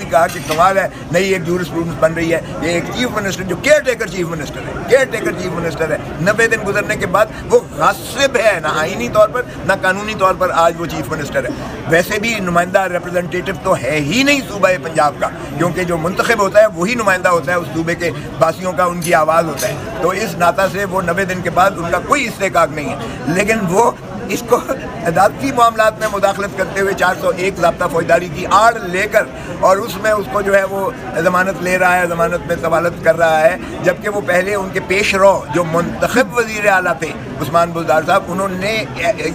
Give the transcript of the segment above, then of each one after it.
کہا کہ کمال ہے, نئی ایک جورسپروڈنس بن رہی ہے. یہ ایک چیف منسٹر جو کیئر ٹیکر چیف منسٹر ہے, کیئر ٹیکر چیف منسٹر ہے, 90 دن گزرنے کے بعد وہ غاصب ہے, نہ آئینی طور پر نہ قانونی طور پر آج وہ چیف منسٹر ہے. ویسے بھی نمائندہ ریپرزنٹیٹو تو ہے ہی نہیں صوبہ پنجاب کا, کیونکہ جو منتخب ہوتا ہے وہی نمائندہ ہوتا ہے اس صوبے کے باسیوں کا, ان کی آواز ہوتا ہے. تو اس ناطہ سے وہ 90 دن کے بعد ان کا کوئی استحقاق نہیں ہے. لیکن وہ اس کو عدالتی معاملات میں مداخلت کرتے ہوئے 401 ضابطہ فوجداری کی آڑ لے کر, اور اس میں اس کو جو ہے وہ ضمانت لے رہا ہے, ضمانت میں طوالت کر رہا ہے, جبکہ وہ پہلے ان کے پیش رو جو منتخب وزیر اعلیٰ تھے عثمان بزدار صاحب, انہوں نے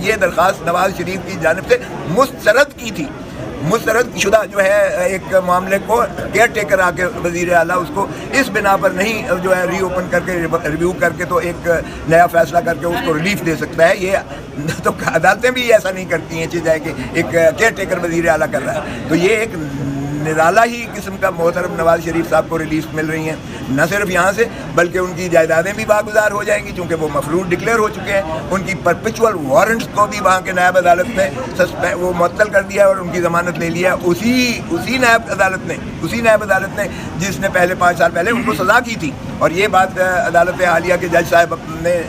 یہ درخواست نواز شریف کی جانب سے مسترد کی تھی. مسترد شدہ جو ہے ایک معاملے کو کیئر ٹیکر آ کے وزیر اعلیٰ اس کو اس بنا پر نہیں جو ہے ری اوپن کر کے ریویو کر کے تو ایک نیا فیصلہ کر کے اس کو ریلیف دے سکتا ہے. یہ تو عدالتیں بھی ایسا نہیں کرتی ہیں چیز ہے کہ ایک کیئر ٹیکر وزیر اعلیٰ کر رہا ہے. تو یہ ایک نرالا ہی قسم کا محترم نواز شریف صاحب کو ریلیف مل رہی ہیں, نہ صرف یہاں سے بلکہ ان کی جائیدادیں بھی باگزار ہو جائیں گی چونکہ وہ مفروض ڈکلیئر ہو چکے ہیں. ان کی پرپیچول وارنٹس کو بھی وہاں کے نائب عدالت نے وہ معطل کر دیا اور ان کی ضمانت لے لیا اسی نائب عدالت نے جس نے پہلے 5 سال پہلے ان کو سزا کی تھی. اور یہ بات عدالت عالیہ کے جج صاحب نے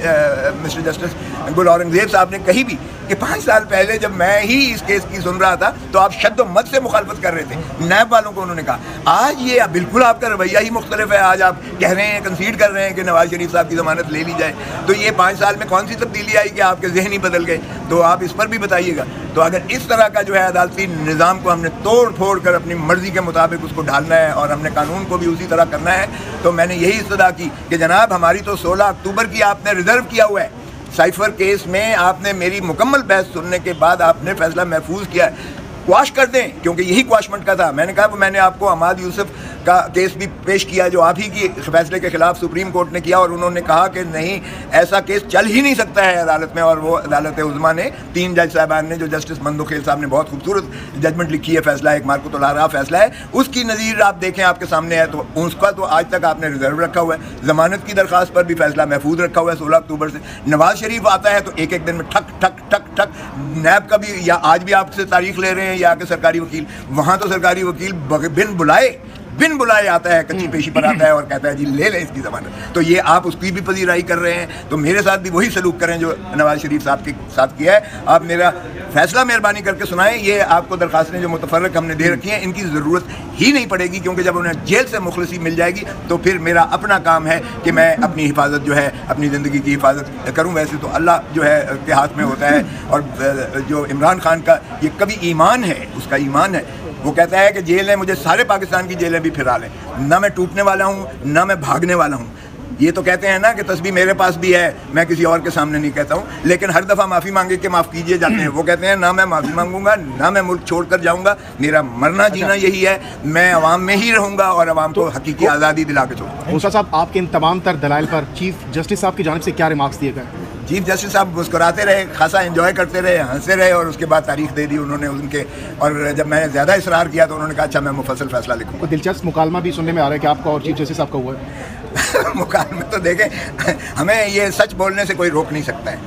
مسٹر جسٹس گل اورنگزیب صاحب نے کہی بھی کہ 5 سال پہلے جب میں ہی اس کیس کی سن رہا تھا تو آپ شد و مت سے مخالفت کر رہے تھے. نیب والوں کو انہوں نے کہا آج یہ بالکل آپ کا رویہ ہی مختلف ہے. آج آپ کہہ رہے ہیں, کنسیڈ کر رہے ہیں کہ نواز شریف صاحب کی ضمانت لے لی جائے. تو یہ 5 سال میں کون سی تبدیلی آئی کہ آپ کے ذہن ہی بدل گئے؟ تو آپ اس پر بھی بتائیے گا. تو اگر اس طرح کا جو ہے عدالتی نظام کو ہم نے توڑ پھوڑ کر اپنی مرضی کے مطابق اس کو ڈھالنا ہے اور ہم نے قانون کو بھی اسی طرح کرنا ہے, تو میں نے یہی استدعا کی کہ جناب ہماری تو 16 اکتوبر کی آپ نے ریزرو کیا ہوا ہے. سائفر کیس میں آپ نے میری مکمل بحث سننے کے بعد آپ نے فیصلہ محفوظ کیا ہے. کواش کر دیں, کیونکہ یہی کواشمنٹ کا تھا. میں نے کہا میں نے آپ کو عماد یوسف کا کیس بھی پیش کیا جو آپ ہی کی فیصلے کے خلاف سپریم کورٹ نے کیا, اور انہوں نے کہا کہ نہیں ایسا کیس چل ہی نہیں سکتا ہے عدالت میں. اور وہ عدالت عظمیٰ نے 3 جج صاحبان نے, جو جسٹس مندوخیل صاحب نے بہت خوبصورت ججمنٹ لکھی ہے, فیصلہ ایک مارکوت العراء فیصلہ ہے, اس کی نظیر آپ دیکھیں آپ کے سامنے ہے. تو اس کا تو آج تک آپ نے ریزرو رکھا ہوا ہے. ضمانت کی درخواست پر بھی فیصلہ محفوظ رکھا ہوا ہے 16 اکتوبر سے. نواز شریف آتا ہے تو ایک دن میں ٹھک ٹھک ٹھک ٹھک. نیب کا بھی یا آج بھی آپ سے تاریخ لے رہے ہیں یا کہ سرکاری وکیل, وہاں تو سرکاری وکیل بن بلائے آتا ہے, کچی پیشی پر آتا ہے اور کہتا ہے جی لے لیں اس کی ضمانت. تو یہ آپ اس کی بھی پذیرائی کر رہے ہیں, تو میرے ساتھ بھی وہی سلوک کریں جو نواز شریف صاحب کے ساتھ کیا ہے. آپ میرا فیصلہ مہربانی کر کے سنائیں. یہ آپ کو درخواستیں جو متفرق ہم نے دے رکھی ہیں ان کی ضرورت ہی نہیں پڑے گی, کیونکہ جب انہیں جیل سے مخلصی مل جائے گی تو پھر میرا اپنا کام ہے کہ میں اپنی حفاظت جو ہے اپنی زندگی کی حفاظت کروں. ویسے تو اللہ جو ہے کے ہاتھ میں ہوتا ہے, اور جو عمران خان کا یہ کبھی ایمان ہے, اس کا ایمان ہے, وہ کہتا ہے کہ جیلیں مجھے سارے پاکستان کی جیلیں بھی پھرا لیں, نہ میں ٹوٹنے والا ہوں نہ میں بھاگنے والا ہوں. یہ تو کہتے ہیں نا کہ تسبیح میرے پاس بھی ہے, میں کسی اور کے سامنے نہیں کہتا ہوں, لیکن ہر دفعہ معافی مانگے کہ معاف کیجیے جاتے ہیں. وہ کہتے ہیں نہ میں معافی مانگوں گا نہ میں ملک چھوڑ کر جاؤں گا, میرا مرنا جینا یہی ہے, میں عوام میں ہی رہوں گا اور عوام کو حقیقی آزادی دلا کے چھوڑوں گا. موسیٰ صاحب, آپ کے ان تمام تر دلائل پر چیف جسٹس صاحب کی جانب سے کیا ریمارکس دیے گئے؟ چیف جسٹس صاحب مسکراتے رہے, خاصا انجوائے کرتے رہے, ہنستے رہے, اور اس کے بعد تاریخ دے دی انہوں نے ان کے. اور جب میں نے زیادہ اصرار کیا تو انہوں نے کہا اچھا میں مفصل فیصلہ لکھوں گا. دلچسپ مکالمہ بھی سننے میں آ رہا ہے کہ آپ کا اور چیف جسٹس صاحب کا ہوا ہے. مکالمہ تو دیکھیں, ہمیں یہ سچ بولنے سے کوئی روک نہیں سکتا ہے.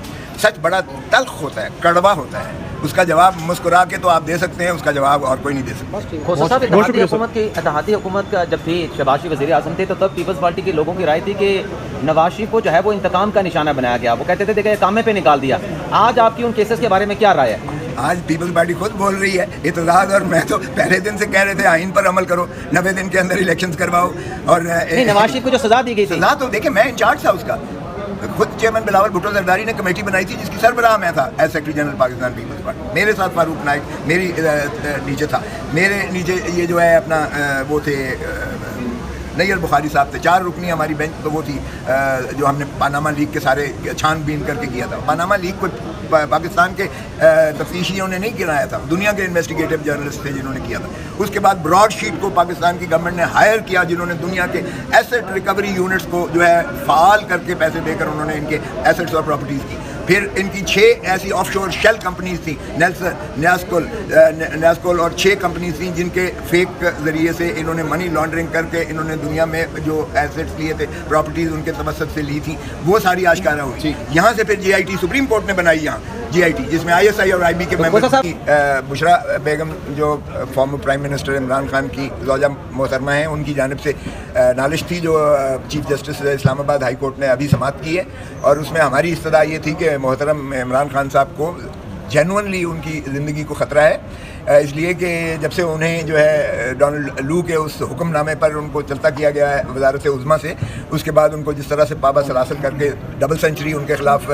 سچ بڑا تلخ ہوتا ہے, کڑوا ہوتا ہے, اس کا جواب مسکرا کے تو آپ دے سکتے ہیں, اس کا جواب اور کوئی نہیں دے سکتا. اتحادی حکومت کا جب تھی, شہباز شریف وزیر اعظم تھے, تو تب پیپلز پارٹی کے لوگوں کی رائے تھی کہ نواز شریف کو جو ہے وہ انتقام کا نشانہ بنایا گیا. وہ کہتے تھے کہ کامے پہ نکال دیا. آج آپ کی ان کیسز کے بارے میں کیا رائے ہے؟ آج پیپلز پارٹی خود بول رہی ہے, اعتراض, اور میں تو پہلے دن سے کہہ رہے تھے آئین پر عمل کرو, 90 دن کے اندر الیکشنز کرواؤ. اور نواز شریف کو جو سزا دی گئی تھی, سزا تو دیکھیں میں انچارج تھا اس کا. خود چیئرمین بلاول بھٹو زرداری نے کمیٹی بنائی تھی جس کی سربراہ میں تھا as secretary general Pakistan Peoples Party. میرے ساتھ فاروق نائک میری نیچے تھا, میرے نیچے یہ جو ہے اپنا وہ تھے نیل بخاری صاحب تھے. 4 رکنی ہماری بینچ تو وہ تھی جو ہم نے پاناما لیک کے سارے چھان بین کر کے کیا تھا. پاناما لیک کو پاکستان کے تفتیشیوں نے نہیں گرایا تھا, دنیا کے انویسٹیگیٹو جرنلسٹ تھے جنہوں نے کیا تھا. اس کے بعد براڈ شیٹ کو پاکستان کی گورنمنٹ نے ہائر کیا, جنہوں نے دنیا کے ایسٹ ریکوری یونٹس کو جو ہے فعال کر کے پیسے دے کر انہوں نے ان کے ایسٹس اور پراپرٹیز کی. پھر ان کی 6 ایسی آف شور شیل کمپنیز تھیں، نیاسکول اور 6 کمپنیز تھیں جن کے فیک ذریعے سے انہوں نے منی لانڈرنگ کر کے انہوں نے دنیا میں جو ایسیٹس لیے تھے، پراپرٹیز ان کے توسط سے لی تھیں، وہ ساری آشکارا ہوئی. یہاں سے پھر GIT سپریم کورٹ نے بنائی، یہاں GIT جس میں ISI اور IB کے ممبر تھی. بشرا بیگم جو former prime minister Imran Khan کی زوجہ محترمہ ہیں، ان کی جانب سے نالش تھی جو چیف جسٹس اسلام آباد ہائی کورٹ نے ابھی سماعت کی ہے، اور اس میں ہماری استدعا یہ تھی کہ محترم عمران خان صاحب کو جینوئنلی ان کی زندگی کو خطرہ ہے، اس لیے کہ جب سے انہیں جو ہے ڈونلڈ لو کے اس حکم نامے پر ان کو چلتا کیا گیا ہے وزارت عظمیٰ سے، اس کے بعد ان کو جس طرح سے پابا سلاسل کر کے ڈبل سینچری ان کے خلاف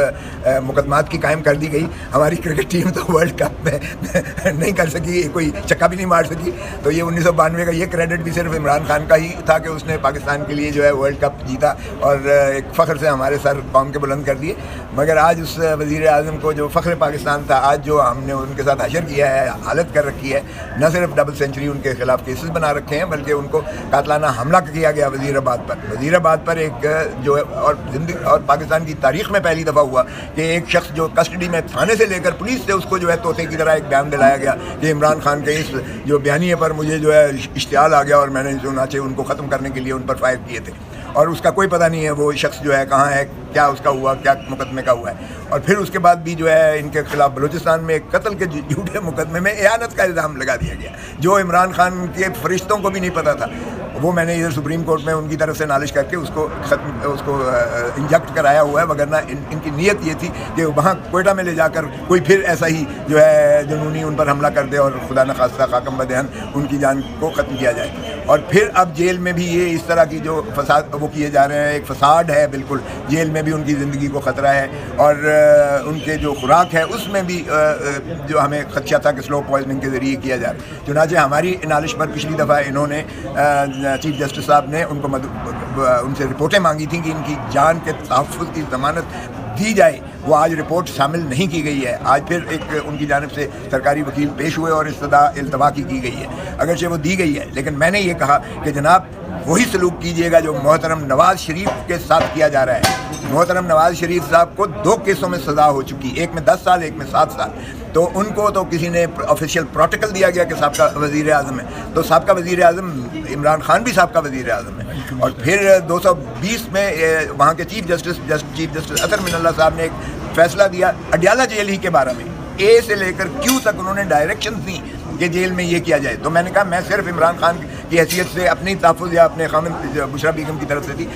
مقدمات کی قائم کر دی گئی. ہماری کرکٹ ٹیم تو ورلڈ کپ میں نہیں کر سکی، کوئی چکا بھی نہیں مار سکی. تو یہ 1992 کا یہ کریڈٹ بھی صرف عمران خان کا ہی تھا کہ اس نے پاکستان کے لیے جو ہے ورلڈ کپ جیتا اور ایک فخر سے ہمارے سر قوم کے بلند کر دیے. مگر آج اس وزیر اعظم کو جو فخر پاکستان تھا، آج جو ہم نے ان کے ساتھ حشر کیا ہے، حالت کر رکھی ہے، نہ صرف ڈبل سینچری ان کے خلاف کیسز بنا رکھے ہیں بلکہ ان کو قاتلانہ حملہ کیا گیا وزیر آباد پر ایک جو ہے اور پاکستان کی تاریخ میں پہلی دفعہ ہوا کہ ایک شخص جو کسٹڈی میں تھانے سے لے کر پولیس سے اس کو جو ہے طوطے کی طرح ایک بیان دلایا گیا کہ عمران خان کے اس جو بیانیے پر مجھے جو ہے اشتعال آ گیا اور میں نے چنانچہ ان کو ختم کرنے کے لیے ان پر فائر کیے تھے، اور اس کا کوئی پتہ نہیں ہے وہ شخص جو ہے کہاں ہے، کیا اس کا ہوا، کیا مقدمے کا ہوا ہے. اور پھر اس کے بعد بھی جو ہے ان کے خلاف بلوچستان میں ایک قتل کے جھوٹے مقدمے میں اعانت کا الزام لگا دیا گیا جو عمران خان کے فرشتوں کو بھی نہیں پتہ تھا. وہ میں نے ادھر سپریم کورٹ میں ان کی طرف سے نالش کر کے اس کو انجیکٹ کرایا ہوا ہے، وگرنہ ان کی نیت یہ تھی کہ وہاں کوئٹہ میں لے جا کر کوئی پھر ایسا ہی جو ہے جنونی ان پر حملہ کر دے اور خدا نخواستہ خاکم بدہن ان کی جان کو ختم کیا جائے. اور پھر اب جیل میں بھی یہ اس طرح کی جو فساد وہ کیے جا رہے ہیں، ایک فساد ہے بالکل، جیل میں بھی ان کی زندگی کو خطرہ ہے، اور ان کے جو خوراک ہے اس میں بھی جو ہمیں خدشہ تھا کہ سلو پوائزننگ کے ذریعے کیا جائے. چنانچہ ہماری نالش پر پچھلی دفعہ انہوں نے چیف جسٹس صاحب نے ان سے رپورٹیں مانگی تھیں کہ ان کی جان کے تحفظ کی ضمانت دی جائے، وہ آج رپورٹ شامل نہیں کی گئی ہے. آج پھر ایک ان کی جانب سے سرکاری وکیل پیش ہوئے اور التوا کی گئی ہے، اگرچہ وہ دی گئی ہے، لیکن میں نے یہ کہا کہ جناب وہی سلوک کیجیے گا جو محترم نواز شریف کے ساتھ کیا جا رہا ہے. محترم نواز شریف صاحب کو 2 کیسوں میں سزا ہو چکی، ایک میں 10 سال، ایک میں 7 سال. تو ان کو تو کسی نے آفیشیل پروٹوکول دیا گیا کہ سابقہ وزیر اعظم ہے، تو سابقہ وزیر اعظم عمران خان بھی سابقہ وزیر اعظم ہے. اور پھر 220 میں وہاں کے چیف جسٹس اطہر من اللہ صاحب نے ایک فیصلہ دیا اڈیالہ جیل ہی کے بارے میں، اے سے لے کر کیو تک انہوں نے ڈائریکشنز دی کہ جیل میں یہ کیا جائے. تو میں نے کہا میں صرف عمران خان کی حیثیت سے اپنی تحفظ یا اپنے خامن بشرا بیگم کی طرف سے تھی،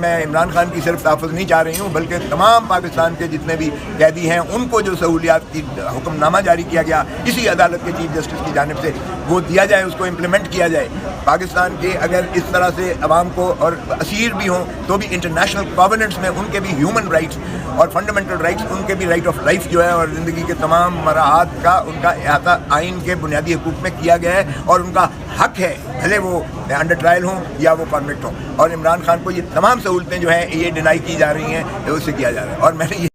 میں عمران خان کی صرف تحفظ نہیں چاہ رہی ہوں بلکہ تمام پاکستان کے جتنے بھی قیدی ہیں ان کو جو سہولیات کی حکم نامہ جاری کیا گیا اسی عدالت کے چیف جسٹس کی جانب سے وہ دیا جائے، اس کو امپلیمنٹ کیا جائے. پاکستان کے اگر اس طرح سے عوام کو اور اسیر بھی ہوں تو بھی انٹرنیشنل کووننٹس میں ان کے بھی ہیومن رائٹس اور فنڈامنٹل رائٹس، ان کے بھی رائٹ آف لائف جو ہے اور زندگی کے تمام مراحات کا ان کا احاطہ آئین کے بنیادی حقوق میں کیا گیا ہے، اور ان کا حق ہے بھلے وہ انڈر ٹرائل ہوں یا وہ کنوکٹ ہوں. اور عمران خان کو یہ تمام سہولتیں جو ہیں یہ ڈینائی کی جا رہی ہیں، اس سے کیا جا رہا ہے. اور میں نے